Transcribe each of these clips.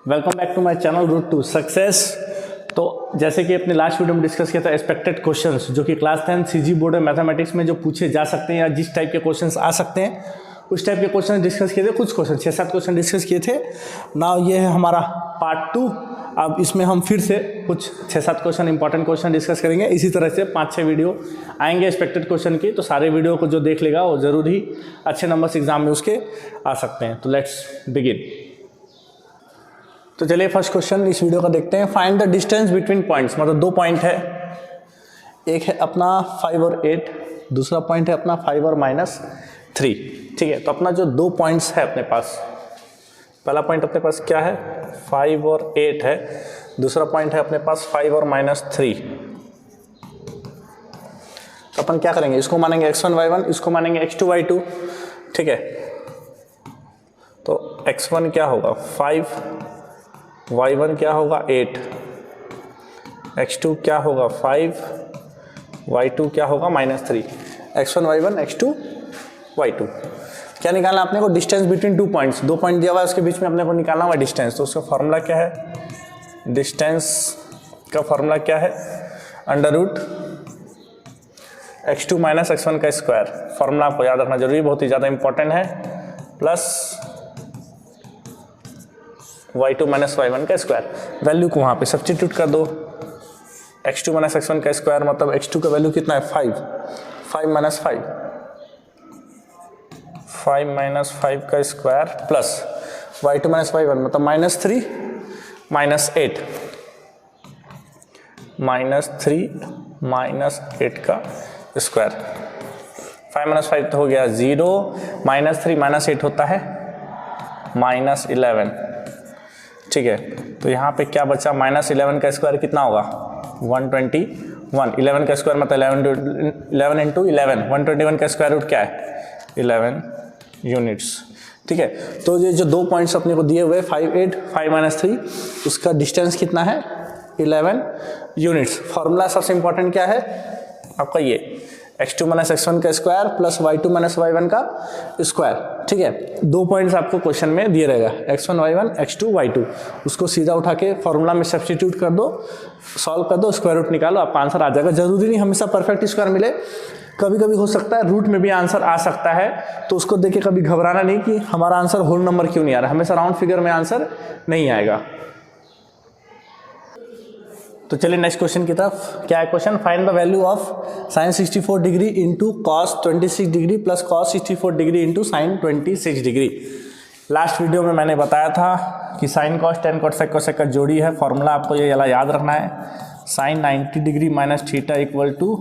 Welcome back to my channel route to success. तो जैसे कि अपने लास्ट वीडियो में डिस्कस किया था एक्सपेक्टेड क्वेश्चंस जो कि क्लास 10 सीजी बोर्ड में मैथमेटिक्स में जो पूछे जा सकते हैं या जिस टाइप के क्वेश्चंस आ सकते हैं उस टाइप के क्वेश्चन डिस्कस किए थे। कुछ क्वेश्चन 6-7 क्वेश्चन डिस्कस किए थे। नाउ ये है हमारा पार्ट 2। अब इसमें हम फिर से कुछ 6-7 क्वेश्चन इंपॉर्टेंट क्वेश्चन डिस्कस करेंगे। इसी तरह से 5-6 वीडियो आएंगे एक्सपेक्टेड क्वेश्चन की, तो सारे वीडियो को जो देख लेगा वो जरूर ही अच्छे नंबर्स एग्जाम में उसके आ सकते हैं। तो लेट्स बिगिन। तो चलिए फर्स्ट क्वेश्चन इस वीडियो का देखते हैं। Find the distance between points, मतलब 2 पॉइंट है, एक है अपना 5 और 8, दूसरा पॉइंट है अपना 5 और -3। ठीक है, तो अपना जो 2 पॉइंट्स है अपने पास, पहला पॉइंट अपने पास क्या है 5 और 8 है, दूसरा पॉइंट है अपने पास 5 और -3। तो अपन क्या करेंगे, इसको मानेंगे x1 y1, इसको मानेंगे x2 y2। ठीक है, तो x1 क्या होगा 5, y1 क्या होगा 8, x2 क्या होगा 5, y2 क्या होगा -3। x1 y1 x2 y2 क्या निकालना अपने को, डिस्टेंस बिटवीन 2 पॉइंट्स। 2 पॉइंट दिया हुआ है, उसके बीच में अपने को निकालना हुआ डिस्टेंस। तो उसका फॉर्मूला क्या है, डिस्टेंस का फॉर्मूला क्या है, अंडर रूट x2 - x1 का स्क्वायर। फॉर्मूला आपको याद रखना जरूरी, बहुत ही ज़्यादा इंपॉर्टेंट है, प्लस y2 - y1 का स्क्वायर। वैल्यू को वहाँ पे सब्स्टिट्यूट कर दो। x2 - x1 का स्क्वायर मतलब x2 का वैल्यू कितना है 5, 5 - 5, 5 - 5 का स्क्वायर प्लस y2 - y1 मतलब -3 -8, -3 -8 का स्क्वायर। 5 - 5 तो हो गया 0, -3 -8 होता है -11। ठीक है, तो यहाँ पे क्या बचा, -11 का स्क्वायर कितना होगा 121। 11 का स्क्वायर मतलब 11 इंटू 11, 121 का स्क्वायर रूट क्या है 11 यूनिट्स। ठीक है, तो ये जो 2 पॉइंट्स अपने को दिए हुए 5 8 5 -3, उसका डिस्टेंस कितना है 11 यूनिट्स। फॉर्मूला सबसे इंपॉर्टेंट क्या है आपका, ये x2 - x1 का स्क्वायर प्लस y2 - y1 का स्क्वायर। ठीक है, 2 पॉइंट्स आपको क्वेश्चन में दिए रहेगा x1 y1 x2 y2, उसको सीधा उठा के फॉर्मूला में सब्स्टिट्यूट कर दो, सॉल्व कर दो, स्क्वायर रूट निकालो, आपका आंसर आ जाएगा। जरूरी नहीं हमेशा परफेक्ट स्क्वायर मिले, कभी कभी हो सकता है रूट में भी आंसर आ सकता है, तो उसको देख के कभी घबराना नहीं कि हमारा आंसर होल नंबर क्यों नहीं आ रहा। हमेशा राउंड फिगर में आंसर नहीं आएगा। तो चलिए नेक्स्ट क्वेश्चन की तरफ। क्या है question, find the value of sin 64 degree into cos 26 degree plus cos 64 degree into sin 26 degree. Last video में मैंने बताया था कि sin cos tan cos sec cos sec का जोड़ी है। फॉर्मूला आपको ये वाला याद रखना है, sin 90 degree minus theta equal to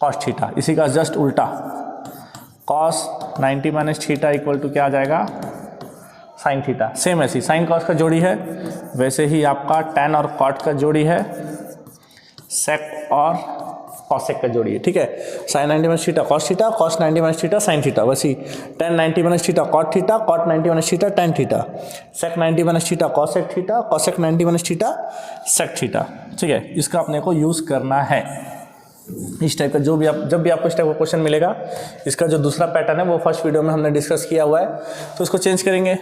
cos theta. इसी का जस्ट उल्टा, cos 90 minus theta equal to क्या आ जाएगा साइन थीटा। सेम ऐसी साइन कॉस का जोड़ी है, वैसे ही आपका tan और cot का जोड़ी है, sec और cosec का जोड़ी है। ठीक है, sin 90 minus theta cos theta, cos 90 minus theta sin theta, वैसे tan 90 minus theta cot theta, cot 90 minus theta tan theta, sec 90 minus theta cosec theta, cosec 90 minus theta sec theta. ठीक है, इसका अपने को यूज़ करना है। इस type का जो भी जब भी आपको इस टाइप का क्वेश्चन मिलेगा, इसका जो दूसरा पैटर्न है वो फर्स्ट वीडियो में हमने डिस्कस किया हुआ है, तो इसको चेंज करेंगे।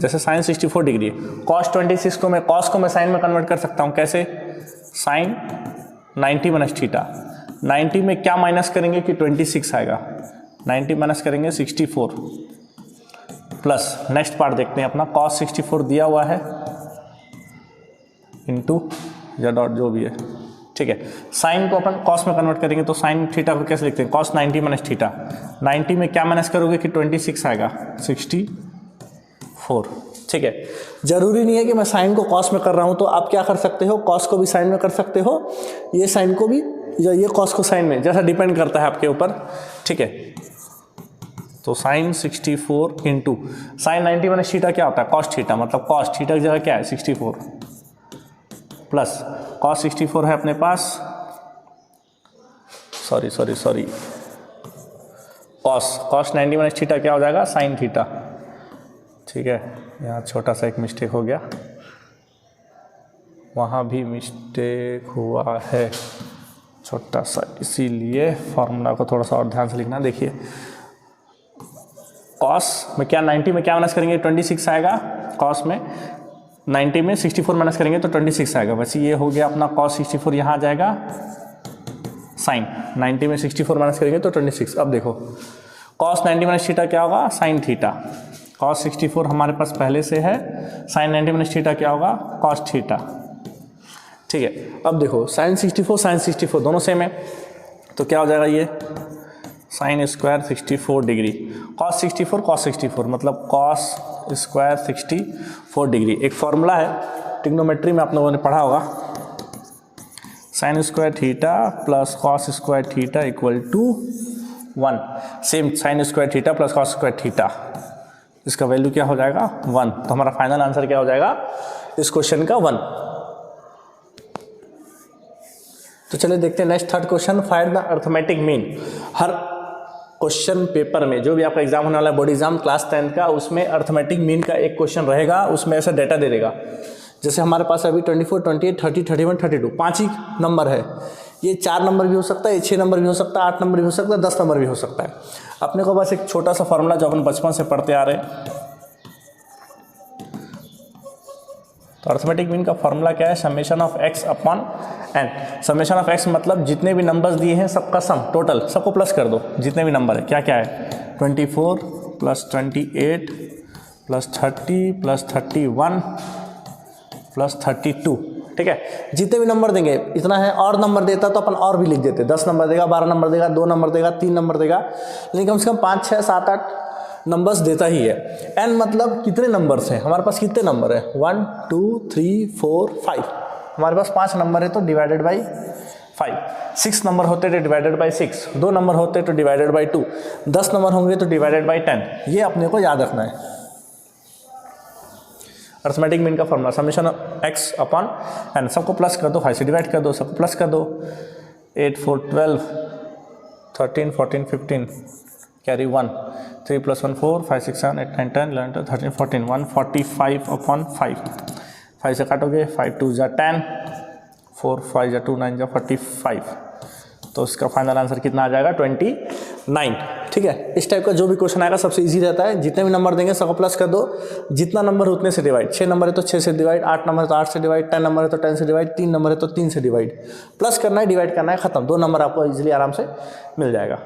जैसे sin 64 डिग्री, cos 26 को मैं cos को मैं sin में कन्वर्ट कर सकता हूँ। कैसे, sin 90 माइनस थीटा, 90 में क्या माइनस करेंगे कि 26 आएगा, 90 माइनस करेंगे 64 प्लस नेक्स्ट पार्ट देखते हैं अपना, cos 64 दिया हुआ है इंटू या डॉट जो भी है। ठीक है, साइन को अपन कॉस में कन्वर्ट करेंगे, तो साइन थीटा को कैसे लिखते हैं, cos 90 माइनस थीटा, 90 में क्या माइनस करोगे कि 26 आएगा 64। ठीक है, जरूरी नहीं है कि मैं साइन को कॉस में कर रहा हूं, तो आप क्या कर सकते हो, कॉस को भी साइन में कर सकते हो, ये साइन को भी या ये कॉस को साइन में, जैसा डिपेंड करता है आपके ऊपर। ठीक है, तो sine 64 into sine 90 minus theta क्या होता है cos थीटा, मतलब cos थीटा की जगह क्या है 64 प्लस cos 64 है अपने पास, सॉरी cos 90 माइनस थीटा क्या हो जाएगा sin थीटा। ठीक है, यहाँ छोटा सा एक मिस्टेक हो गया, वहाँ भी मिस्टेक हुआ है छोटा सा, इसीलिए फॉर्मूला को थोड़ा सा और ध्यान से लिखना। देखिए कॉस में क्या 90 में क्या माइनस करेंगे 26 आएगा, कॉस में 90 में 64 माइनस करेंगे तो 26 आएगा। वैसे ये हो गया अपना कॉस 64, यहाँ आ जाएगा साइन 90 में 64 माइनस करेंगे तो 26। अब देखो कॉस 90 माइनस थीटा क्या होगा, साइन थीटा। कॉस 64 हमारे पास पहले से है, साइन 90 माइनस थीटा क्या होगा, कॉस थीटा। ठीक है, अब देखो साइन 64 दोनों सेम है, तो क्या हो जाएगा ये साइन स्क्वायर 64 डिग्री, कॉस 64 मतलब कॉस स्क्वायर 64 डिग्री। एक फॉर्मूला है ट्रिग्नोमेट्री में आप लोगों ने पढ़ा होगा, sine square theta plus cos square theta equal to 1। Same sine square theta plus cos square theta, इसका वैल्यू क्या हो जाएगा 1। तो हमारा फाइनल आंसर क्या हो जाएगा इस क्वेश्चन का 1। तो चलिए देखते हैं next third question, find the arithmetic mean. Her question paper में जो भी आपका एग्जाम होने वाला है बोर्ड एग्जाम क्लास 10 का, उसमें अर्थमेटिक मीन का एक क्वेश्चन रहेगा, उसमें ऐसा डेटा दे देगा। जैसे हमारे पास अभी 24, 28, 30, 31, 32 5 ही नंबर है। ये 4 नंबर भी हो सकता है, ये 6 नंबर भी हो सकता है, 8 नंबर भी हो सकता है, 10 नंबर भी हो सकता है। अपने को बस एक छोटा सा फॉर्मूला जो अपन बचपन से पढ़ते आ रहे हैं, तो अर्थमेटिक मीन का फॉर्मूला क्या है, summation of X upon N. Summation of X मतलब जितने भी नंबर्स दिए हैं सबका सम टोटल, सबको प्लस कर दो, जितने भी नंबर है क्या क्या है 24 प्लस 28 प्लस 30 प्लस 31 प्लस 32। ठीक है, जितने भी नंबर देंगे इतना है। और नंबर देता तो अपन और भी लिख देते, 10 नंबर देगा, 12 नंबर देगा, 2 नंबर देगा, 3 नंबर देगा, लेकिन कम से कम 5, 6, 7, 8 नंबर्स देता ही है। एन मतलब कितने नंबर्स हैं, हमारे पास कितने नंबर है 1 2 3 4 5, हमारे पास 5 नंबर है तो डिवाइडेड बाई 5। 6 नंबर होते तो डिवाइडेड बाई 6, 2 नंबर होते तो डिवाइडेड बाई 2, 10 नंबर होंगे तो डिवाइडेड बाई 10। ये अपने को याद रखना है। अर्थमेटिक मीन का formula summation X upon N, सबको प्लस कर दो, 5 से डिवाइड कर दो, सबको प्लस कर दो, 8 4 12 13 14 15 कैरी 1, 3 + 1 4 5 6 7 8 9 10 11 12 13 14 145 अपॉन 5, 5 से काटोगे 5 2 जा 10, 4 5 जा 2 9 जा 45। तो इसका फाइनल आंसर कितना आ जाएगा 29। ठीक है, इस टाइप का जो भी क्वेश्चन आएगा सबसे इजी रहता है, जितने भी नंबर देंगे सबको प्लस कर दो, जितना नंबर उतने से डिवाइड। 6 नंबर है तो 6 से डिवाइड, 8 नंबर है तो 8 से डिवाइड, 10 नंबर है तो 10 से डिवाइड, 3 नंबर है तो 3 से डिवाइड, प्लस करना है डिवाइड करना है, खत्म। 2 नंबर आपको इजीली आराम से मिल जाएगा।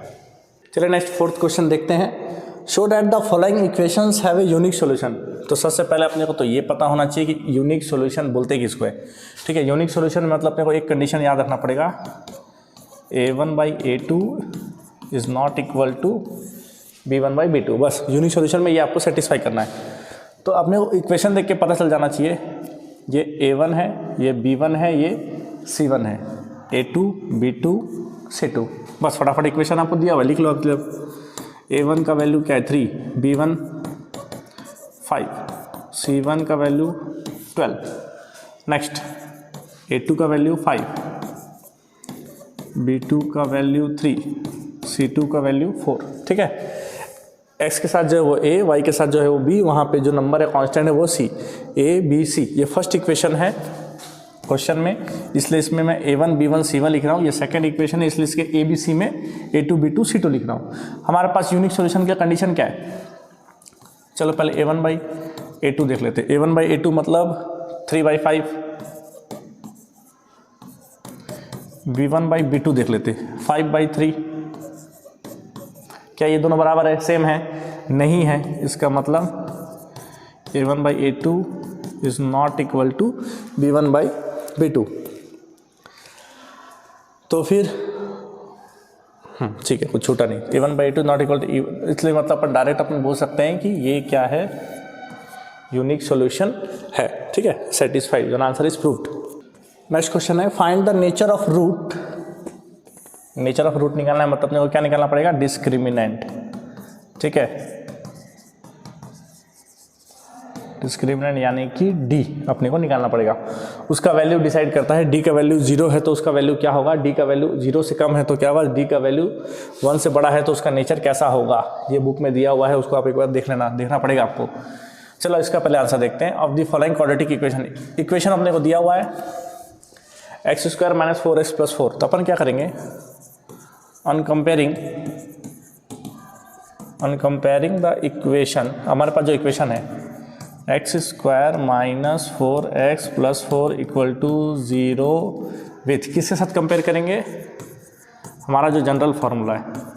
चलिए नेक्स्ट फोर्थ क्वेश्चन देखते हैं। Show that the following equations have a unique solution. तो सबसे पहले अपने को तो ये पता होना चाहिए कि यूनिक सॉल्यूशन बोलते किसको है। ठीक है, यूनिक सॉल्यूशन मतलब अपने को एक कंडीशन याद रखना पड़ेगा, a1/a2 is not equal to b1/b2। बस यूनिक सॉल्यूशन में ये आपको सेटिस्फाई करना है। तो अपने को इक्वेशन देख के पता चल जाना चाहिए, ये a1 है, ये b1 है, ये c1 है, a2 b2 c2। बस फटाफट इक्वेशन आपको दिया हुआ लिख लो। मतलब a1 का वैल्यू क्या है 3, b1 5, c1 का वैल्यू 12, नेक्स्ट a2 का वैल्यू 5, b2 का वैल्यू 3, c2 का वैल्यू 4। ठीक है, x के साथ जो है वो a, y के साथ जो है वो b, वहाँ पे जो नंबर है कांस्टेंट है वो c, a b c। ये फर्स्ट इक्वेशन है क्वेश्चन में, इसलिए इसमें मैं a1 b1 c1 लिख रहा हूँ। ये सेकंड इक्वेशन है, इसलिए इसके a b c में a2 b2 c2 लिख रहा हूँ। हमारे पास यूनिक सॉल्यूशन का कंडीशन क्या है, चलो पहले a1/a2 देख लेते हैं। a1/a2 मतलब 3/5, b1/b2 देख लेते 5/3। क्या ये दोनों बराबर है, सेम है? नहीं है। इसका मतलब a1/a2 is not equal to b1/b2। तो फिर ठीक है, कुछ छूटा नहीं, a1/a2 नॉट इक्वल टू, इसलिए मतलब अपन डायरेक्ट अपन बोल सकते हैं कि ये क्या है, यूनिक सॉल्यूशन है। ठीक है, satisfied, your answer is proved. Next question है, find the nature of root. Nature of root निकालना है मतलब अपने को क्या निकालना पड़ेगा, डिस्क्रिमिनेंट। ठीक है, डिस्क्रिमिनेंट यानी कि डी अपने को निकालना पड़ेगा। उसका वैल्यू डिसाइड करता है, डी का वैल्यू 0 है तो उसका वैल्यू क्या होगा, डी का वैल्यू 0 से कम है तो क्या होगा, डी का वैल्यू 1 से बड़ा है तो उसका नेचर कैसा होगा। ये बुक में दिया हुआ है, उसको आप एक बार देखना पड़ेगा आपको। चलो इसका पहले आंसर देखते हैं। Of the following quadratic equation अपने को दिया हुआ है x² - 4x + 4। तो अपन क्या करेंगे, on comparing on comparing the equation, हमारे पास जो इक्वेशन है x square minus 4x plus 4 equal to 0 with, किसके साथ कंपेयर करेंगे? हमारा जो जनरल फार्मूला है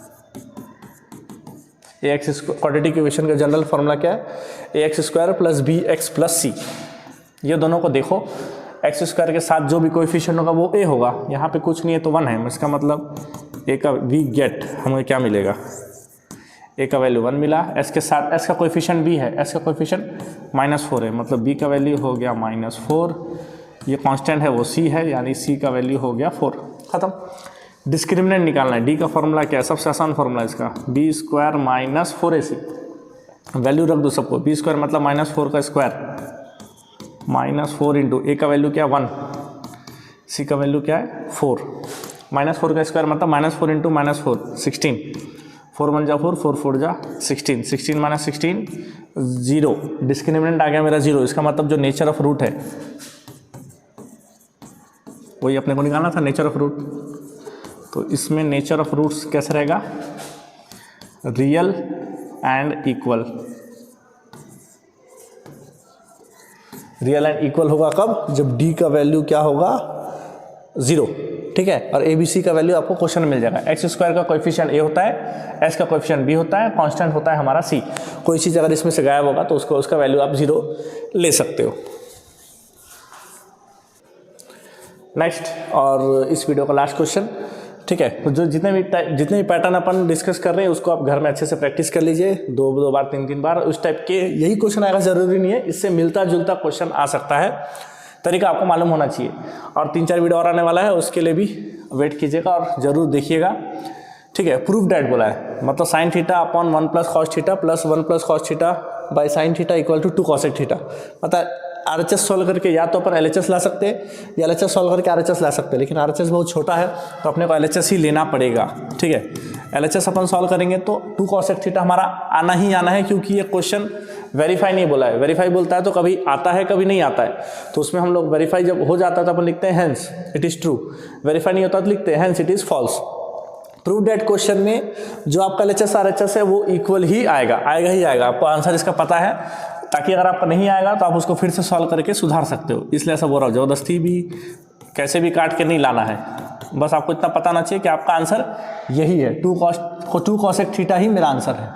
ए एक्स, क्वाड्रेटिक इक्वेशन का जनरल फार्मूला क्या है? A x square plus b x plus c. ये दोनों को देखो, एक्स स्क्वायर के साथ जो भी कोएफिशिएंट होगा वो ए होगा, यहाँ पे कुछ नहीं है तो 1 है, इसका मतलब ए का वी गेट हमें क्या मिलेगा? ए का वैल्यू 1 मिला, एस के साथ एस का कोएफिशिएंट बी है, एस का कोएफिशिएंट -4 है, मतलब बी का वैल्यू हो गया -4, ये कांस्टेंट है वो सी है, यानी सी का वैल्यू हो गया 4, खत्म। डिस्क्रिमिनेंट निकालना है, डी का फॉर्मूला क्या है? सबसे आसान फॉर्मूला है इसका, B square minus 4ac, value रख दो सबको, बी स्क्वायर मतलब -4 का स्क्वायर, -4 इंटू ए का वैल्यू क्या 1, सी का वैल्यू क्या है 4, -4 का स्क्वायर मतलब -4 इंटू -4 16, 4 1 जा 4, 4 4 जा 16, 16 माइनस 16 0, डिस्क्रिमिनेंट आ गया मेरा 0, इसका मतलब जो नेचर ऑफ रूट है वही अपने को निकालना था, नेचर ऑफ रूट। तो इसमें नेचर ऑफ रूट्स कैसे रहेगा? Real and equal, real and equal होगा कब? जब डी का वैल्यू क्या होगा 0, ठीक है, और ए बी सी का वैल्यू आपको क्वेश्चन में मिल जाएगा। एक्स स्क्वायर का कोएफिशिएंट ए होता है, एस का कोएफिशिएंट बी होता है, कांस्टेंट होता है हमारा सी, कोई चीज़ अगर इसमें से गायब होगा तो उसका वैल्यू आप 0 ले सकते हो। नेक्स्ट, और इस वीडियो का लास्ट क्वेश्चन, ठीक है, तो जो जितने भी पैटर्न अपन डिस्कस कर रहे हैं उसको आप घर में अच्छे से प्रैक्टिस कर लीजिए, 2 बार 3 बार, उस टाइप के यही क्वेश्चन आएगा, ज़रूरी नहीं है, इससे मिलता जुलता क्वेश्चन आ सकता है, तरीका आपको मालूम होना चाहिए। और 3-4 वीडियो और आने वाला है, उसके लिए भी वेट कीजिएगा और ज़रूर देखिएगा, ठीक है। प्रूफ डैट बोला है, मतलब sine theta upon 1 plus cos theta plus 1 plus cos theta by sine theta equal to 2 cosec theta, मतलब RHS सॉल्व करके या तो अपन LHS ला सकते हैं या LHS सॉल्व करके RHS ला सकते हैं, लेकिन RHS बहुत छोटा है तो अपने को LHS ही लेना पड़ेगा, ठीक है। LHS अपन सॉल्व करेंगे तो 2 cosec थीटा हमारा आना ही आना है, क्योंकि ये क्वेश्चन वेरीफाई नहीं बोला है, वेरीफाई बोलता है तो कभी आता है कभी नहीं आता है, तो उसमें हम लोग वेरीफाई जब हो जाता है तो अपन लिखते हैं hence it is true, verify नहीं होता तो लिखते हैं hence it is false. Prove that question में जो आपका LHS RHS है वो इक्वल ही आएगा ही आएगा, आपको आंसर इसका पता है, ताकि अगर आपका नहीं आएगा तो आप उसको फिर से सॉल्व करके सुधार सकते हो, इसलिए ऐसा बोल रहा हूँ, ज़बरदस्ती भी कैसे भी काट के नहीं लाना है, बस आपको इतना पता होना चाहिए कि आपका आंसर यही है, 2 cosec थीटा ही मेरा आंसर है,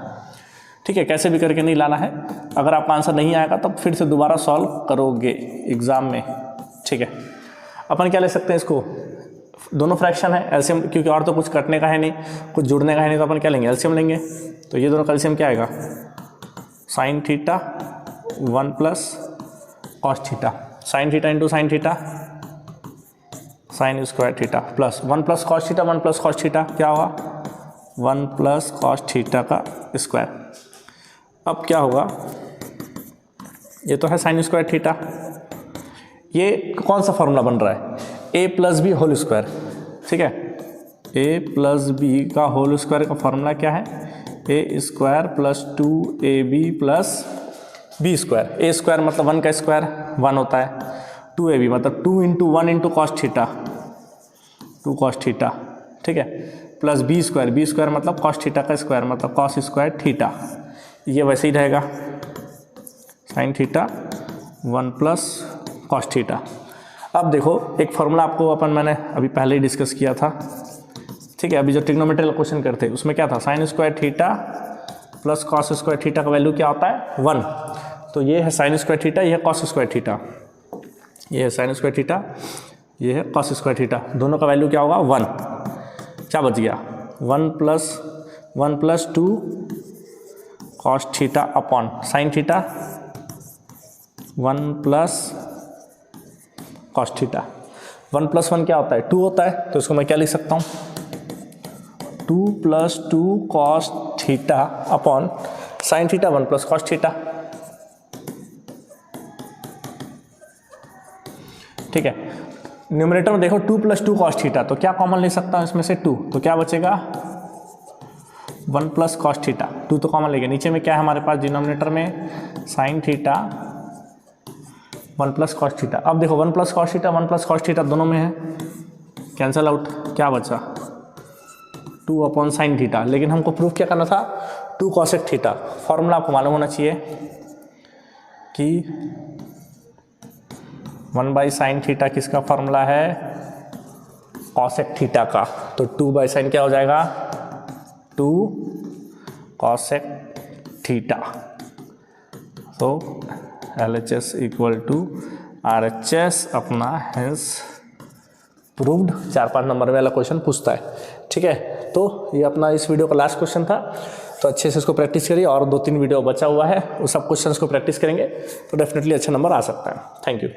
ठीक है, कैसे भी करके नहीं लाना है। अगर आपका आंसर नहीं आएगा तो फिर से दोबारा सॉल्व करोगे एग्ज़ाम में, ठीक है। अपन क्या ले सकते हैं इसको, दोनों फ्रैक्शन है, एलसीएम, क्योंकि और तो कुछ कटने का है नहीं, कुछ जुड़ने का है नहीं, तो अपन क्या लेंगे, एलसीएम लेंगे, तो ये दोनों का एलसीएम क्या आएगा, sine theta 1 plus cos theta, sine theta into sine theta sine square theta plus 1 plus cos theta 1 plus cos theta क्या होगा 1 प्लस कॉस थीटा का स्क्वायर। अब क्या होगा, ये तो है साइन स्क्वायर थीटा, ये कौन सा फॉर्मूला बन रहा है, a plus B whole square, ठीक है, a प्लस बी का होल स्क्वायर का फॉर्मूला क्या है, a square plus 2ab plus B square, A square मतलब 1 का स्क्वायर 1 होता है, 2ab मतलब 2 into 1 into cos theta 2 cos theta, ठीक है, प्लस बी स्क्वायर मतलब कॉस थीटा का स्क्वायर मतलब कॉस स्क्वायर थीटा, ये वैसे ही रहेगा sine theta 1 plus cos theta. अब देखो एक फार्मूला आपको मैंने अभी पहले ही डिस्कस किया था, ठीक है, अभी जो ट्रिग्नोमेट्री क्वेश्चन करते उसमें क्या था, sign square theta plus cos square theta का वैल्यू क्या होता है 1, तो ये है साइन स्क्वायर थीटा, ये है कॉस स्क्वायर थीटा, ये है साइन स्क्वायर थीटा, ये है कॉस स्क्वायर थीटा, दोनों का वैल्यू क्या होगा 1, क्या बच गया 1 plus 2 cos theta upon sine theta 1 plus cos theta, 1 plus 1 क्या होता है 2 होता है, तो इसको मैं क्या लिख सकता हूँ 2 plus 2 cos theta upon sine theta 1 plus cos theta, ठीक है। न्यूमरेटर में देखो 2 प्लस 2 कॉस थीटा, तो क्या कॉमन ले सकता हूँ इसमें से 2, तो क्या बचेगा 1 प्लस कॉस थीटा, 2 तो कॉमन लेंगे, नीचे में क्या है हमारे पास डिनोमिनेटर में sine theta 1 plus cos theta. अब देखो 1 plus cos theta 1 plus cos theta दोनों में है, कैंसल आउट, क्या बचा 2 अपॉन साइन थीटा, लेकिन हमको प्रूफ क्या करना था 2 कॉसेक थीटा, फॉर्मूला आपको मालूम होना चाहिए कि 1/sin थीटा किसका फॉर्मूला है, कॉसेक थीटा का। तो 2/sin क्या हो जाएगा, 2 कॉसेक थीटा। तो LHS इक्वल टू RHS अपना हेंस प्रूव्ड। 4-5 नंबर वाला क्वेश्चन पूछता है, ठीक है। तो ये अपना इस वीडियो का लास्ट क्वेश्चन था, तो अच्छे से इसको प्रैक्टिस करिए, और 2-3 वीडियो बचा हुआ है, उस सब क्वेश्चंस को प्रैक्टिस करेंगे तो डेफिनेटली अच्छा नंबर आ सकता है। Thank you.